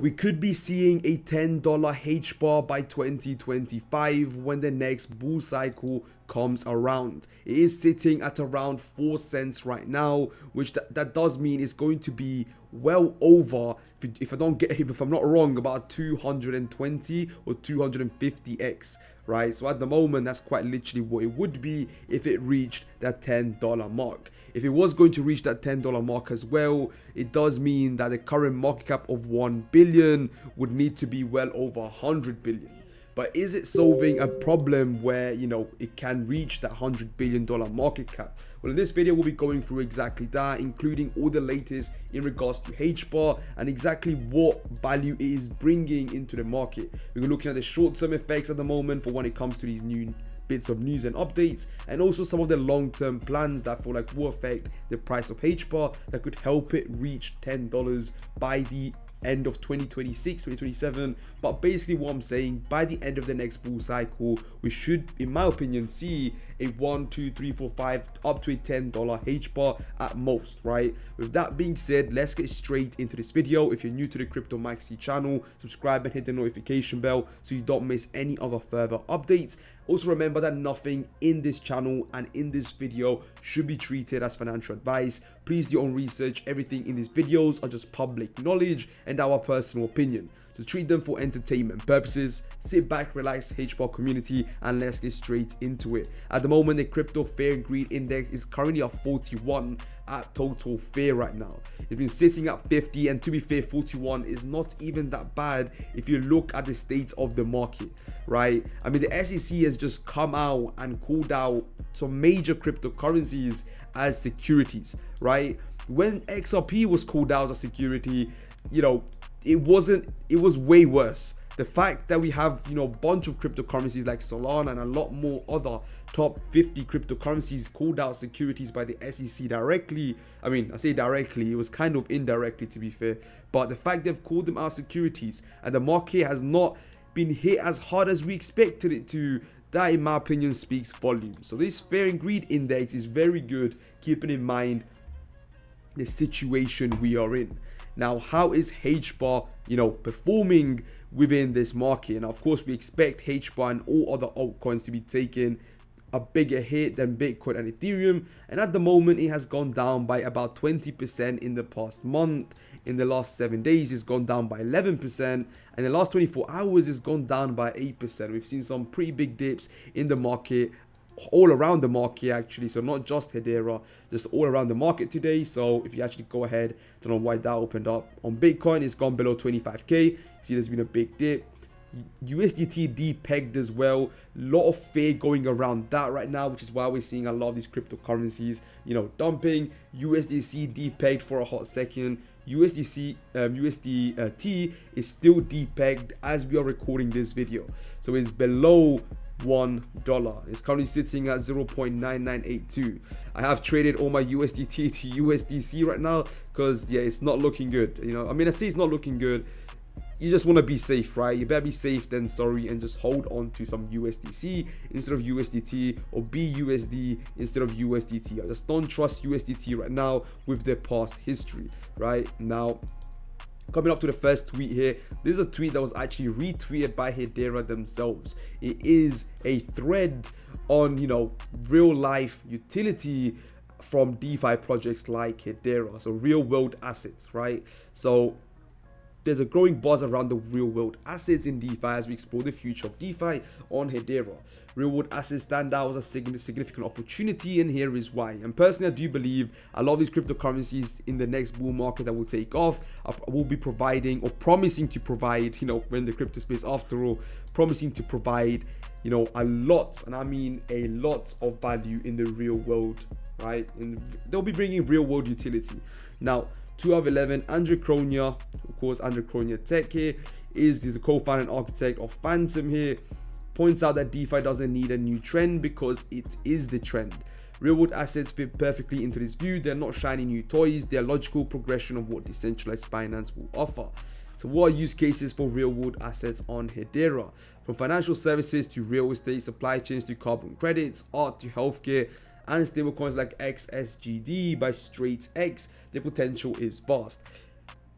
We could be seeing a $10 HBAR by 2025 when the next bull cycle comes around. It is sitting at around 4 cents right now, which that does mean it's going to be well over, if I'm not wrong, about 220 or 250x, right? So at the moment, that's quite literally what it would be if it reached that $10 mark. If it was going to reach that $10 mark as well, it does mean that the current market cap of 1 billion would need to be well over 100 billion. But is it solving a problem where, it can reach that $100 billion market cap? Well, in this video, we'll be going through exactly that, including all the latest in regards to HBAR and exactly what value it is bringing into the market. We're looking at the short-term effects at the moment for when it comes to these new bits of news and updates, and also some of the long-term plans that I feel like will affect the price of HBAR that could help it reach $10 by the end of 2026, 2027. But basically what I'm saying, by the end of the next bull cycle, we should, in my opinion, see a 1, 2, 3, 4, 5 up to a $10 HBAR at most, right? With that being said, let's get straight into this video. If you're new to the Crypto Maxi channel, subscribe and hit the notification bell so you don't miss any other further updates. Also remember that nothing in this channel and in this video should be treated as financial advice. Please do your own research. Everything in these videos are just public knowledge and our personal opinion. So treat them for entertainment purposes. Sit back, relax, HBAR community, and let's get straight into it. At the moment, the crypto fear and greed index is currently at 41 at total fear right now. It's been sitting at 50, and to be fair, 41 is not even that bad if you look at the state of the market, right? I mean, the SEC has just come out and called out some major cryptocurrencies as securities, right? When XRP was called out as a security, it was way worse. The fact that we have, a bunch of cryptocurrencies like Solana and a lot more other top 50 cryptocurrencies called out securities by the SEC directly. I mean, I say directly, it was kind of indirectly to be fair. But the fact they've called them out securities and the market has not been hit as hard as we expected it to, that in my opinion speaks volumes. So this fear and greed index is very good, keeping in mind the situation we are in. Now, how is HBAR, performing within this market? And of course, we expect HBAR and all other altcoins to be taking a bigger hit than Bitcoin and Ethereum. And at the moment, it has gone down by about 20% in the past month. In the last 7 days, it's gone down by 11%. And in the last 24 hours, it's gone down by 8%. We've seen some pretty big dips in the market, all around the market actually, so not just Hedera, just all around the market today. So if you actually go ahead, don't know why that opened up. On Bitcoin, it's gone below 25k. See, there's been a big dip. USDT depegged as well. Lot of fear going around that right now, which is why we're seeing a lot of these cryptocurrencies, dumping. USDC depegged for a hot second. USDT is still depegged as we are recording this video, so it's below $1. It's currently sitting at 0.9982. I have traded all my USDT to USDC right now because it's not looking good. I say it's not looking good. You just want to be safe, right? You better be safe than sorry, and just hold on to some USDC instead of USDT, or BUSD instead of USDT. I just don't trust USDT right now with their past history. Right now, coming up to the first tweet here, this is a tweet that was actually retweeted by Hedera themselves. It is a thread on, real life utility from DeFi projects like Hedera, so real world assets, right? So there's a growing buzz around the real world assets in DeFi as we explore the future of DeFi on Hedera. Real world assets stand out as a significant opportunity, and here is why. And personally, I do believe a lot of these cryptocurrencies in the next bull market that will take off will be providing, or promising to provide, when the crypto space after all, promising to provide, a lot, and I mean a lot of value in the real world, right? And they'll be bringing real world utility. Now, 2 out of 11, Andrew Kronia, of course, Andrew Kronia Tech here, is the co-founder and architect of Phantom here, points out that DeFi doesn't need a new trend because it is the trend. Real world assets fit perfectly into this view. They're not shiny new toys, they're a logical progression of what decentralized finance will offer. So what are use cases for real world assets on Hedera? From financial services to real estate, supply chains to carbon credits, art to healthcare, and stablecoins like XSGD by StraightX, the potential is vast.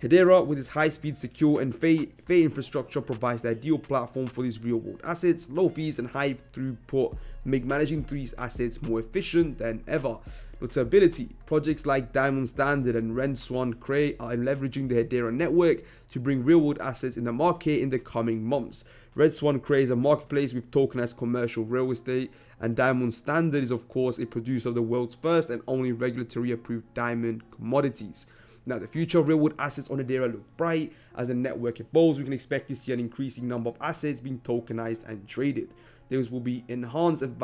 Hedera, with its high-speed, secure, and fair infrastructure, provides the ideal platform for these real-world assets. Low fees and high throughput make managing these assets more efficient than ever. Notability: projects like Diamond Standard and Red Swan Cray are leveraging the Hedera network to bring real-world assets in the market in the coming months. Red Swan Cray is a marketplace with tokenized commercial real estate, and Diamond Standard is, of course, a producer of the world's first and only regulatory-approved diamond commodities. Now, the future of real-world assets on Hedera look bright. As the network evolves, we can expect to see an increasing number of assets being tokenized and traded. Those will be enhanced and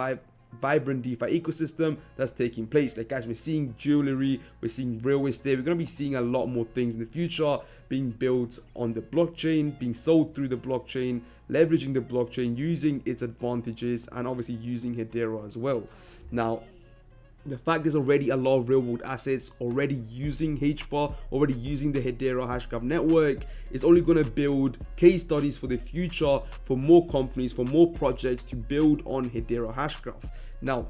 vibrant DeFi ecosystem that's taking place. Like, guys, we're seeing jewelry, we're seeing real estate. We're going to be seeing a lot more things in the future being built on the blockchain, being sold through the blockchain, leveraging the blockchain, using its advantages, and obviously using Hedera as well. Now, the fact there's already a lot of real-world assets already using HBAR, already using the Hedera Hashgraph network, is only going to build case studies for the future for more companies, for more projects to build on Hedera Hashgraph. Now,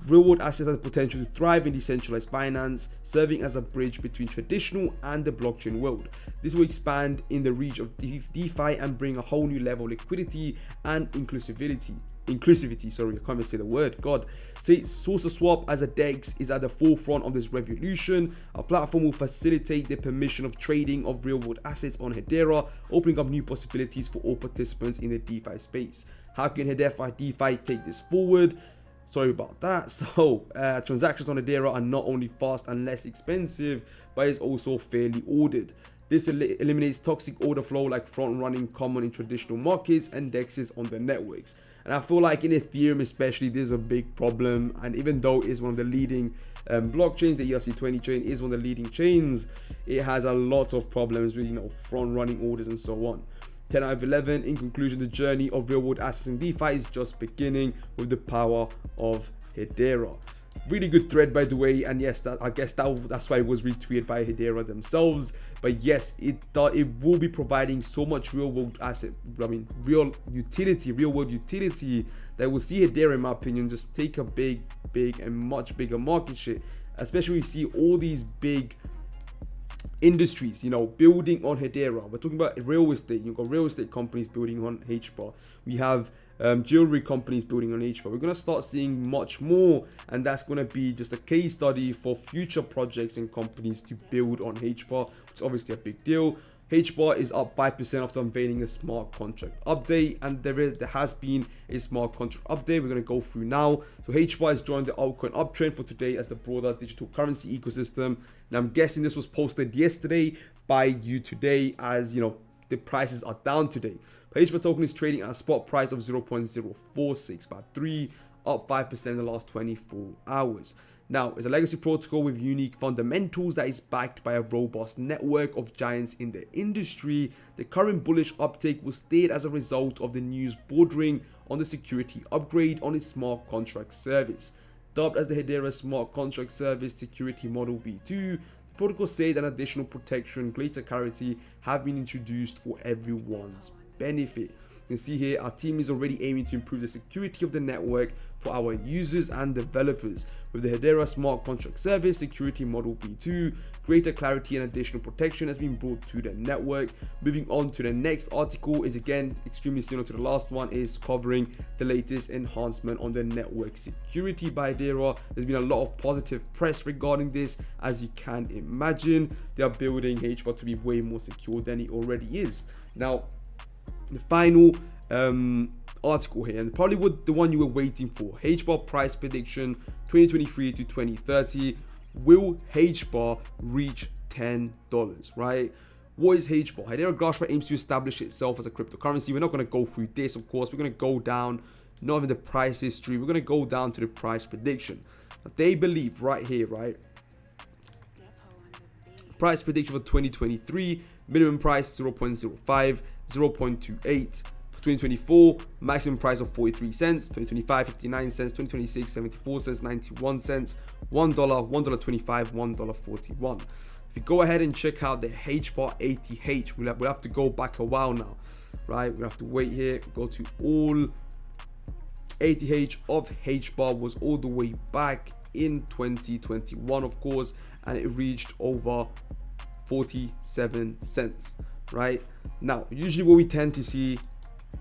real-world assets have the potential to thrive in decentralized finance, serving as a bridge between traditional and the blockchain world. This will expand in the reach of DeFi and bring a whole new level of liquidity and inclusivity, sorry, I can't even say the word, God. Say Source Swap as a DEX is at the forefront of this revolution. Our platform will facilitate the permission of trading of real-world assets on Hedera, opening up new possibilities for all participants in the DeFi space. How can Hedera DeFi take this forward? Sorry about that. So transactions on Hedera are not only fast and less expensive, but it's also fairly ordered. This eliminates toxic order flow like front-running common in traditional markets and DEXs on the networks. And I feel like in Ethereum especially, there's a big problem. And even though it's one of the leading blockchains, the ERC20 chain is one of the leading chains, it has a lot of problems with, front-running orders and so on. 10 out of 11. In conclusion, the journey of real-world assets in DeFi is just beginning with the power of Hedera. Really good thread, by the way, and yes, I guess that's why it was retweeted by Hedera themselves. But yes, it will be providing so much real-world real-world utility that will see Hedera, in my opinion, just take a big and much bigger market share. Especially when we see all these big industries, building on Hedera. We're talking about real estate. You've got real estate companies building on HBAR. We have jewelry companies building on HBAR. We're going to start seeing much more, and that's going to be just a case study for future projects and companies to build on HBAR, which is obviously a big deal. HBAR is up 5% after unveiling a smart contract update, and there has been a smart contract update we're going to go through now. So HBAR has joined the altcoin uptrend for today as the broader digital currency ecosystem. And I'm guessing this was posted yesterday by you today, as the prices are down today. But HBAR token is trading at a spot price of 0.04653, up 5% in the last 24 hours. Now, it's a legacy protocol with unique fundamentals that is backed by a robust network of giants in the industry. The current bullish uptake was steered as a result of the news bordering on the security upgrade on its smart contract service. Dubbed as the Hedera Smart Contract Service Security Model V2, the protocol said an additional protection, greater clarity have been introduced for everyone's benefit. You can see here our team is already aiming to improve the security of the network for our users and developers. With the Hedera Smart Contract Service Security Model V2, greater clarity and additional protection has been brought to the network. Moving on to the next article is again extremely similar to the last one, is covering the latest enhancement on the network security by Hedera. There's been a lot of positive press regarding this. As you can imagine, they are building HBAR to be way more secure than it already is. Now, the final article here, and probably the one you were waiting for, HBAR Price Prediction 2023 to 2030. Will HBAR reach $10, right? What is HBAR? Hedera Hashgraph aims to establish itself as a cryptocurrency. We're not going to go through this, of course. We're going to go down, not even the price history. We're going to go down to the price prediction. But they believe right here, right? Price prediction for 2023, minimum price 0.05, 0.28. For 2024, maximum price of 43 cents, 2025, 59 cents, 2026, 74 cents, 91 cents, $1, $1.25, $1.41. If you go ahead and check out the HBAR ATH, we'll have to go back a while now, right? We'll have to wait here, go to all ATH of HBAR was all the way back in 2021, of course, and it reached over 47 cents, right? Now, usually what we tend to see,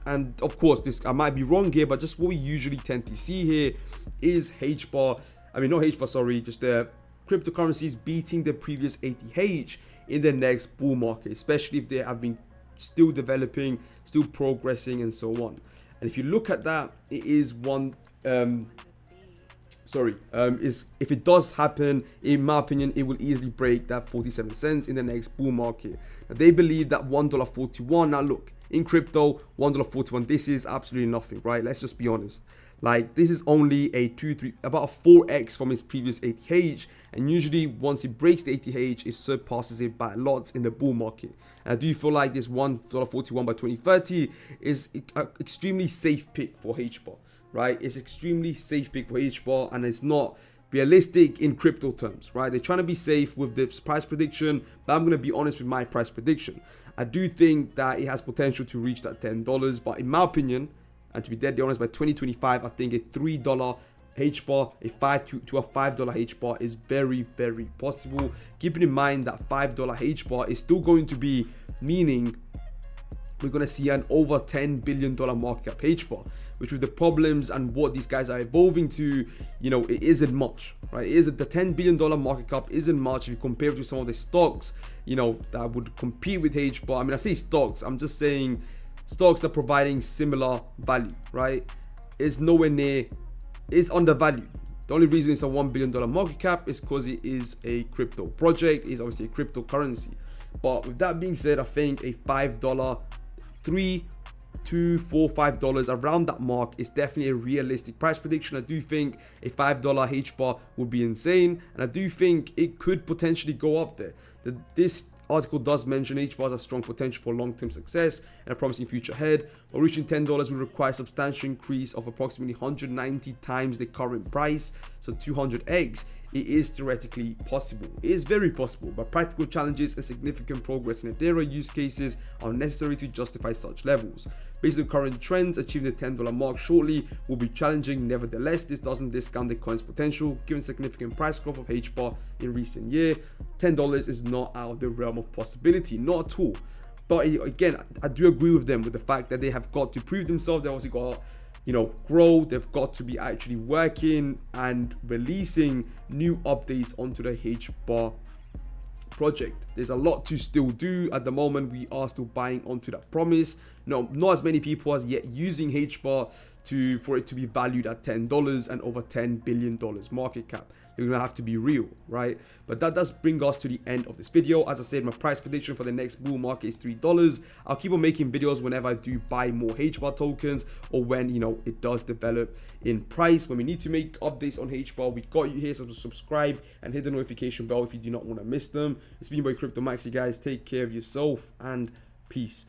and of course this I might be wrong here, but just what we usually tend to see here is HBAR, I mean not HBAR, sorry, just the cryptocurrencies beating the previous ATH in the next bull market, especially if they have been still developing, still progressing, and so on. And if you look at that, it is one is if it does happen, in my opinion, it will easily break that 47 cents in the next bull market. Now, they believe that $1.41. Now look, in crypto, $1.41, this is absolutely nothing, right? Let's just be honest. Like, this is only about a 4x from its previous ATH, and usually once it breaks the ATH, it surpasses it by a lot in the bull market. And I do feel like this $1.41 by 2030 is an extremely safe pick for HBAR, right? It's extremely safe pick for HBAR, and it's not realistic in crypto terms, right? They're trying to be safe with this price prediction, but I'm going to be honest with my price prediction. I do think that it has potential to reach that $10, but in my opinion, and to be deadly honest, by 2025, I think a $3 HBAR, a $5 to a $5 HBAR is very, very possible. Keeping in mind that $5 HBAR is still going to be, meaning we're going to see an over $10 billion market cap HBAR, which with the problems and what these guys are evolving to, you know, it isn't much, right? The $10 billion market cap isn't much if you compare it to some of the stocks, you know, that would compete with HBAR. I mean, I say stocks, I'm just saying stocks that are providing similar value, right? Is nowhere near, is undervalued. The only reason it's a $1 billion market cap is because it is a crypto project, it's obviously a cryptocurrency. But with that being said, I think a $5, $3 to $4, $5 around that mark is definitely a realistic price prediction. I do think a $5 HBAR would be insane, and I do think it could potentially go up there. This article does mention HBARs have strong potential for long-term success and a promising future ahead, but reaching $10 will require a substantial increase of approximately 190 times the current price, so 200x. It is theoretically possible. It is very possible, but practical challenges and significant progress in Hedera use cases are necessary to justify such levels. Based on current trends, achieving the $10 mark shortly will be challenging. Nevertheless, this doesn't discount the coin's potential. Given significant price growth of HBAR in recent years, $10 is not out of the realm of possibility, not at all. But again, I do agree with them with the fact that they have got to prove themselves. They also got, you know, grow. They've got to be actually working and releasing new updates onto the HBAR project. There's a lot to still do. At the moment, we are still buying onto that promise. Not as many people as yet using HBAR for it to be valued at $10 and over $10 billion market cap. You're gonna have to be real, right? But that does bring us to the end of this video. As I said, my price prediction for the next bull market is $3. I'll keep on making videos whenever I do buy more HBAR tokens, or when, you know, it does develop in price. When we need to make updates on HBAR, we got you here, so subscribe and hit the notification bell if you do not want to miss them. It's been your boy Cryptomaxi, guys. Take care of yourself and peace.